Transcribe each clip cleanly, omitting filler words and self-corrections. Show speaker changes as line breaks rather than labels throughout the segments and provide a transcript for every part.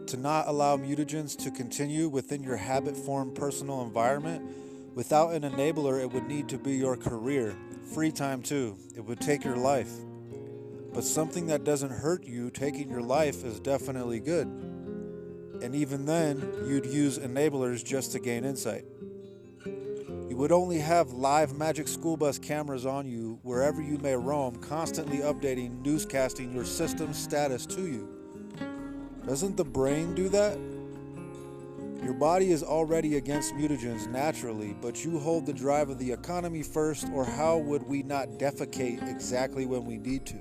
To not allow mutagens to continue within your habit-formed personal environment, without an enabler, it would need to be your career. Free time too. It would take your life. But something that doesn't hurt you taking your life is definitely good. And even then, you'd use enablers just to gain insight. You would only have live magic school bus cameras on you wherever you may roam, constantly updating, newscasting your system's status to you. Doesn't the brain do that? Your body is already against mutagens naturally, but you hold the drive of the economy first, or how would we not defecate exactly when we need to?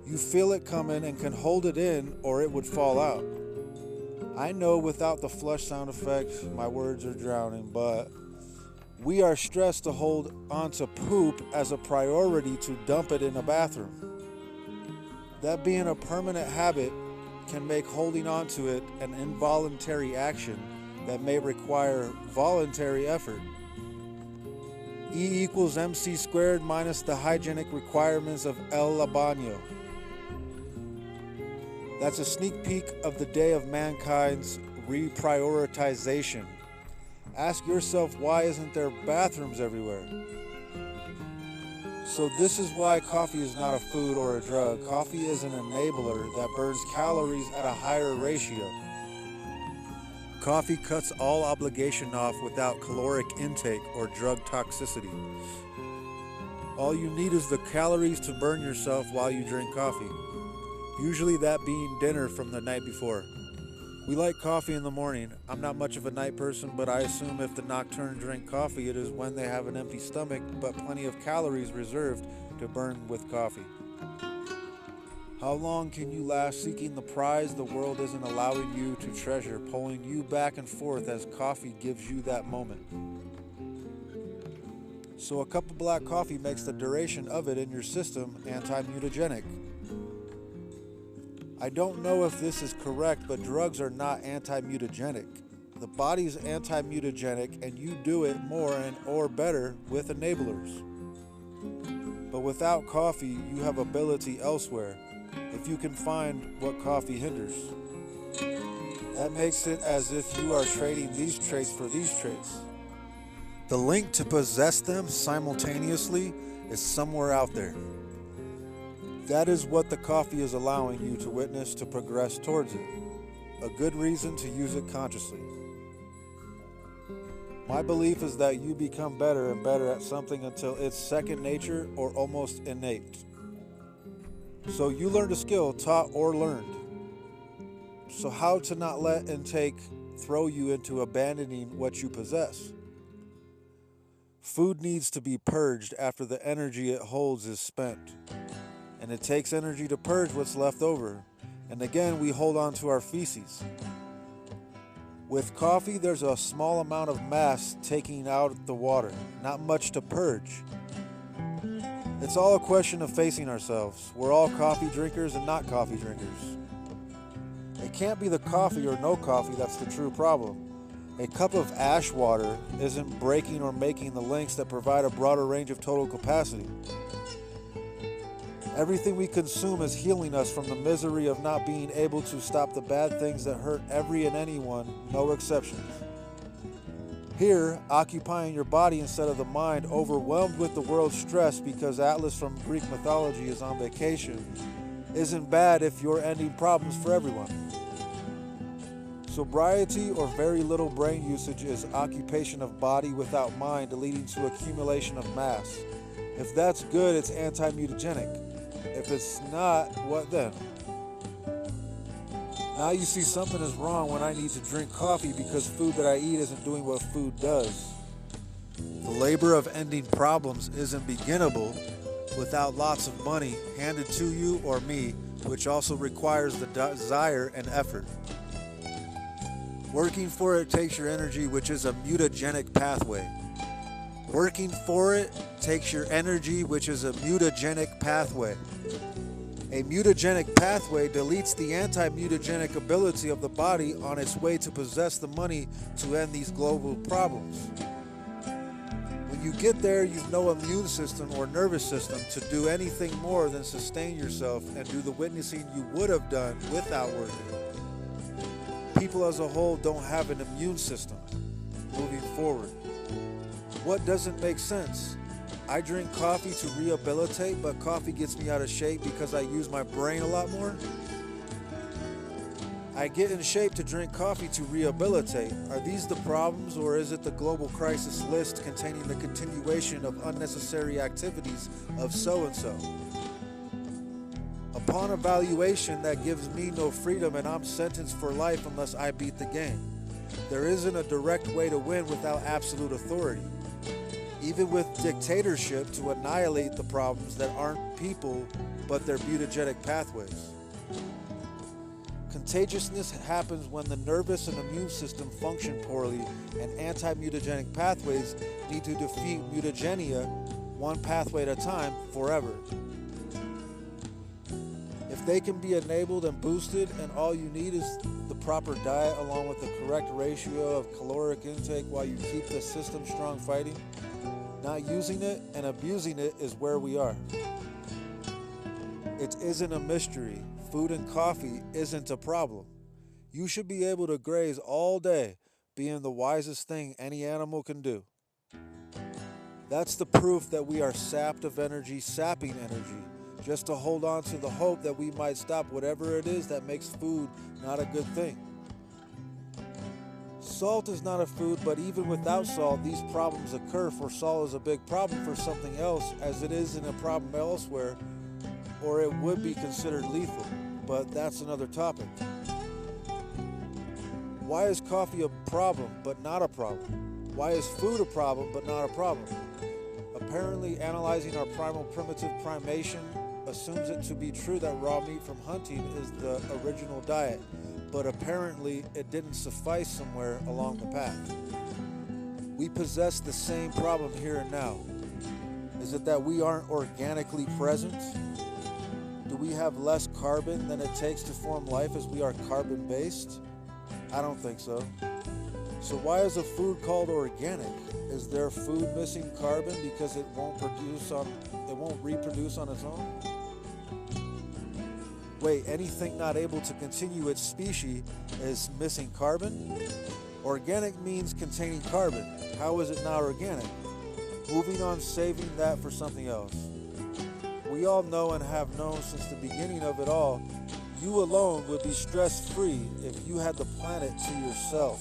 You feel it coming and can hold it in, or it would fall out. I know without the flush sound effect, my words are drowning, but we are stressed to hold onto poop as a priority to dump it in a bathroom. That being a permanent habit can make holding onto it an involuntary action that may require voluntary effort. E equals mc squared minus the hygienic requirements of El Baño. That's a sneak peek of the day of mankind's reprioritization. Ask yourself, why isn't there bathrooms everywhere? So this is why coffee is not a food or a drug. Coffee is an enabler that burns calories at a higher ratio. Coffee cuts all obligation off without caloric intake or drug toxicity. All you need is the calories to burn yourself while you drink coffee. Usually that being dinner from the night before. We like coffee in the morning. I'm not much of a night person, but I assume if the nocturne drink coffee, it is when they have an empty stomach, but plenty of calories reserved to burn with coffee. How long can you last seeking the prize the world isn't allowing you to treasure, pulling you back and forth as coffee gives you that moment? So a cup of black coffee makes the duration of it in your system anti-mutagenic. I don't know if this is correct, but drugs are not anti-mutagenic. The body's anti-mutagenic, and you do it more and or better with enablers. But without coffee, you have ability elsewhere, if you can find what coffee hinders. That makes it as if you are trading these traits for these traits. The link to possess them simultaneously is somewhere out there. That is what the coffee is allowing you to witness to progress towards it. A good reason to use it consciously. My belief is that you become better and better at something until it's second nature or almost innate. So you learned a skill, taught or learned. So how to not let intake throw you into abandoning what you possess? Food needs to be purged after the energy it holds is spent. And it takes energy to purge what's left over. And again, we hold on to our feces. With coffee, there's a small amount of mass taking out the water, not much to purge. It's all a question of facing ourselves. We're all coffee drinkers and not coffee drinkers. It can't be the coffee or no coffee that's the true problem. A cup of ash water isn't breaking or making the links that provide a broader range of total capacity. Everything we consume is healing us from the misery of not being able to stop the bad things that hurt every and anyone, no exceptions. Here, occupying your body instead of the mind, overwhelmed with the world's stress because Atlas from Greek mythology is on vacation, isn't bad if you're ending problems for everyone. Sobriety or very little brain usage is occupation of body without mind, leading to accumulation of mass. If that's good, it's anti-mutagenic. If it's not, what then? Now you see something is wrong when I need to drink coffee because food that I eat isn't doing what food does. The labor of ending problems isn't beginnable without lots of money handed to you or me, which also requires the desire and effort. Working for it takes your energy, which is a mutagenic pathway. Working for it takes your energy, which is a mutagenic pathway. A mutagenic pathway deletes the anti-mutagenic ability of the body on its way to possess the money to end these global problems. When you get there, you've no immune system or nervous system to do anything more than sustain yourself and do the witnessing you would have done without working. people as a whole don't have an immune system. Moving forward, what doesn't make sense? I drink coffee to rehabilitate, but coffee gets me out of shape because I use my brain a lot more? I get in shape to drink coffee to rehabilitate. Are these the problems, or is it the global crisis list containing the continuation of unnecessary activities of so-and-so? Upon evaluation, that gives me no freedom and I'm sentenced for life unless I beat the game. There isn't a direct way to win without absolute authority. Even with dictatorship, to annihilate the problems that aren't people but their mutagenic pathways. Contagiousness happens when the nervous and immune system function poorly, and anti-mutagenic pathways need to defeat mutagenia one pathway at a time forever. If they can be enabled and boosted, and all you need is the proper diet along with the correct ratio of caloric intake while you keep the system strong fighting, not using it and abusing it is where we are. It isn't a mystery. Food and coffee isn't a problem. You should be able to graze all day, being the wisest thing any animal can do. That's the proof that we are sapped of energy, sapping energy, just to hold on to the hope that we might stop whatever it is that makes food not a good thing. Salt is not a food, but even without salt, these problems occur, for salt is a big problem for something else, as it isn't a problem elsewhere, or it would be considered lethal, but that's another topic. Why is coffee a problem, but not a problem? Why is food a problem, but not a problem? Apparently, analyzing our primal primitive primation assumes it to be true that raw meat from hunting is the original diet, but apparently it didn't suffice somewhere along the path. We possess the same problem here and now. Is it that we aren't organically present? Do we have less carbon than it takes to form life as we are carbon-based? I don't think so. So why is a food called organic? Is their food missing carbon because it won't reproduce on its own? Wait, anything not able to continue its species is missing carbon? Organic means containing carbon. How is it not organic? Moving on, saving that for something else. We all know and have known since the beginning of it all, you alone would be stress-free if you had the planet to yourself.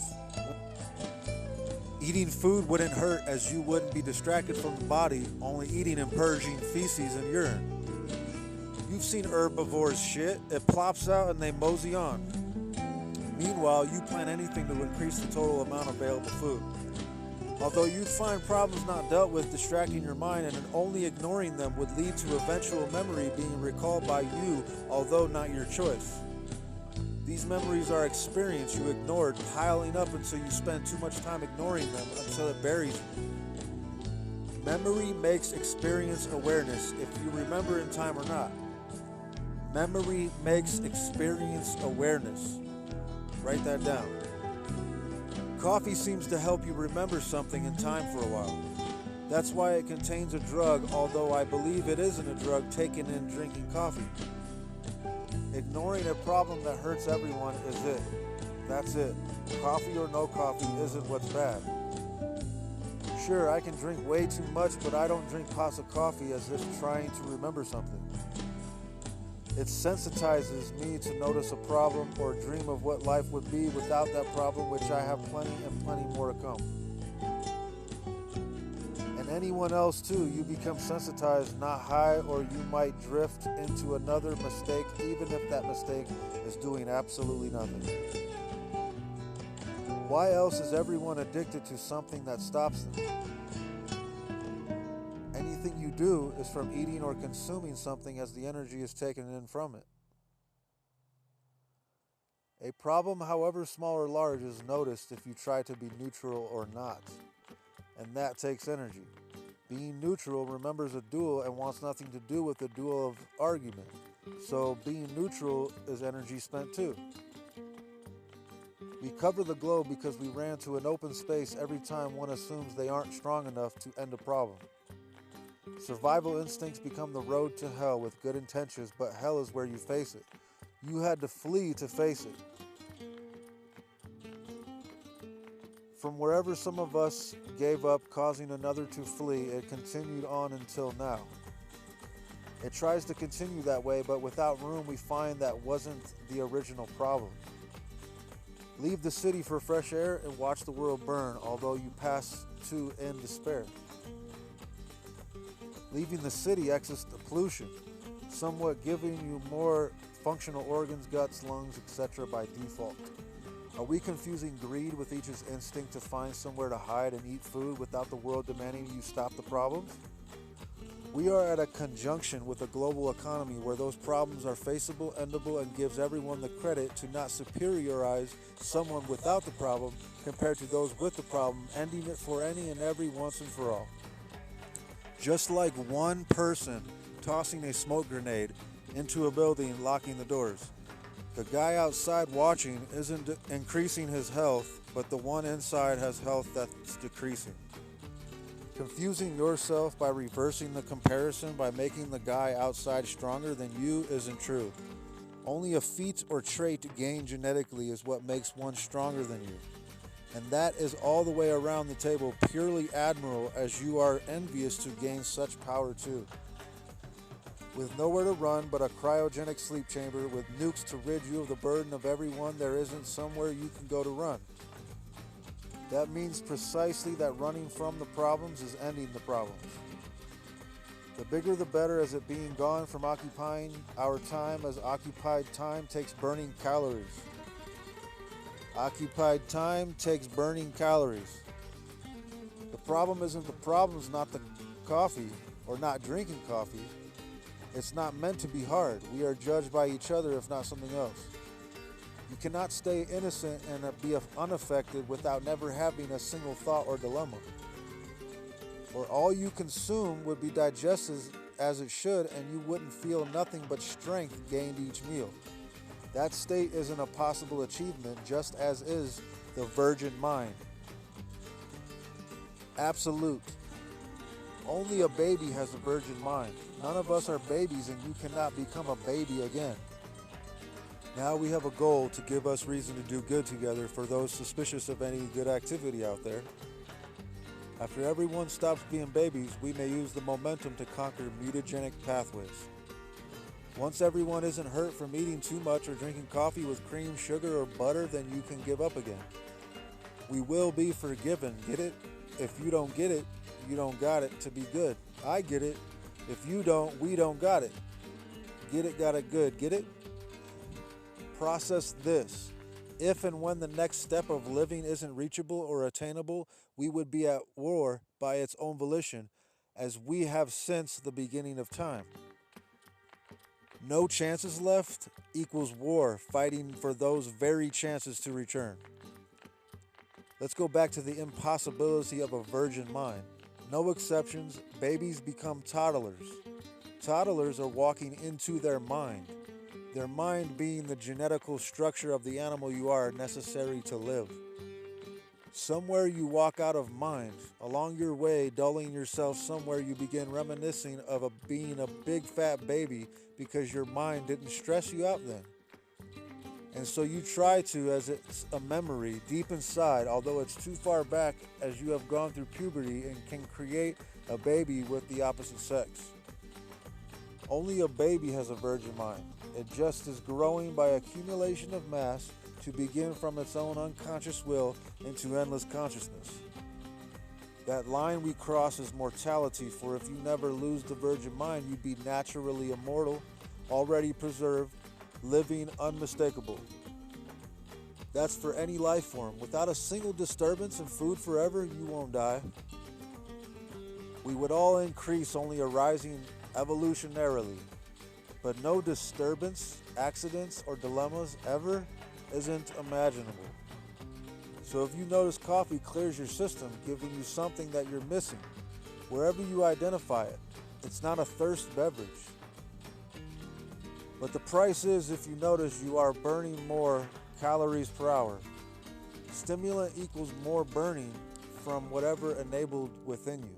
Eating food wouldn't hurt, as you wouldn't be distracted from the body, only eating and purging feces and urine. You've seen herbivores shit, it plops out and they mosey on. Meanwhile, you plan anything to increase the total amount of available food. Although you'd find problems not dealt with distracting your mind, and only ignoring them would lead to eventual memory being recalled by you, although not your choice. These memories are experience you ignored, piling up until you spend too much time ignoring them until it buries you. Memory makes experience awareness, if you remember in time or not. Memory makes experience awareness. Write that down. Coffee seems to help you remember something in time for a while. That's why it contains a drug, although I believe it isn't a drug taken in drinking coffee. Ignoring a problem that hurts everyone is it. That's it. Coffee or no coffee isn't what's bad. Sure, I can drink way too much, but I don't drink pots of coffee as if trying to remember something. It sensitizes me to notice a problem or dream of what life would be without that problem, which I have plenty and plenty more to come. And anyone else too, you become sensitized, not high, or you might drift into another mistake, even if that mistake is doing absolutely nothing. Why else is everyone addicted to something that stops them? Anything you do is from eating or consuming something as the energy is taken in from it. A problem, however small or large, is noticed if you try to be neutral or not, and that takes energy. Being neutral remembers a duel and wants nothing to do with the duel of argument, so being neutral is energy spent too. We cover the globe because we ran to an open space every time one assumes they aren't strong enough to end a problem. Survival instincts become the road to hell with good intentions, but hell is where you face it. You had to flee to face it. From wherever some of us gave up, causing another to flee, it continued on until now. It tries to continue that way, but without room, we find that wasn't the original problem. Leave the city for fresh air and watch the world burn, although you pass to in despair. Leaving the city exits the pollution, somewhat giving you more functional organs, guts, lungs, etc. by default. Are we confusing greed with each's instinct to find somewhere to hide and eat food without the world demanding you stop the problems? We are at a conjunction with a global economy where those problems are faceable, endable, and gives everyone the credit to not superiorize someone without the problem compared to those with the problem, ending it for any and every once and for all. Just like one person tossing a smoke grenade into a building, locking the doors. The guy outside watching isn't increasing his health, but the one inside has health that's decreasing. Confusing yourself by reversing the comparison by making the guy outside stronger than you isn't true. Only a feat or trait gained genetically is what makes one stronger than you. And that is all the way around the table purely admirable, as you are envious to gain such power too. With nowhere to run but a cryogenic sleep chamber with nukes to rid you of the burden of everyone, there isn't somewhere you can go to run. That means precisely that running from the problems is ending the problems. The bigger the better, as it being gone from occupying our time, as occupied time takes burning calories. Occupied time takes burning calories. The problem isn't the problems, not the coffee or not drinking coffee. It's not meant to be hard. We are judged by each other, if not something else. You cannot stay innocent and be unaffected without never having a single thought or dilemma. Or all you consume would be digested as it should, and you wouldn't feel nothing but strength gained each meal. That state isn't a possible achievement, just as is the virgin mind. Absolute. Only a baby has a virgin mind. None of us are babies, and you cannot become a baby again. Now we have a goal to give us reason to do good together for those suspicious of any good activity out there. After everyone stops being babies, we may use the momentum to conquer mutagenic pathways. Once everyone isn't hurt from eating too much or drinking coffee with cream, sugar, or butter, then you can give up again. We will be forgiven, get it? If you don't get it, you don't got it to be good. I get it. If you don't, we don't got it. Get it, got it, good. Get it? Process this. If and when the next step of living isn't reachable or attainable, we would be at war by its own volition, as we have since the beginning of time. No chances left equals war, fighting for those very chances to return. Let's go back to the impossibility of a virgin mind. No exceptions, babies become toddlers. Toddlers are walking into their mind being the genetical structure of the animal you are, necessary to live. Somewhere you walk out of mind. Along your way, dulling yourself somewhere, you begin reminiscing of being a big fat baby because your mind didn't stress you out then. And so you try to, as it's a memory deep inside, although it's too far back, as you have gone through puberty and can create a baby with the opposite sex. Only a baby has a virgin mind. It just is growing by accumulation of mass to begin from its own unconscious will into endless consciousness. That line we cross is mortality, for if you never lose the virgin mind, you'd be naturally immortal, already preserved, living, unmistakable. That's for any life form. Without a single disturbance and food forever, you won't die. We would all increase, only arising evolutionarily. But no disturbance, accidents, or dilemmas ever isn't imaginable. So if you notice coffee clears your system, giving you something that you're missing, wherever you identify it, it's not a thirst beverage. But the price is, if you notice, you are burning more calories per hour. Stimulant equals more burning from whatever enabled within you.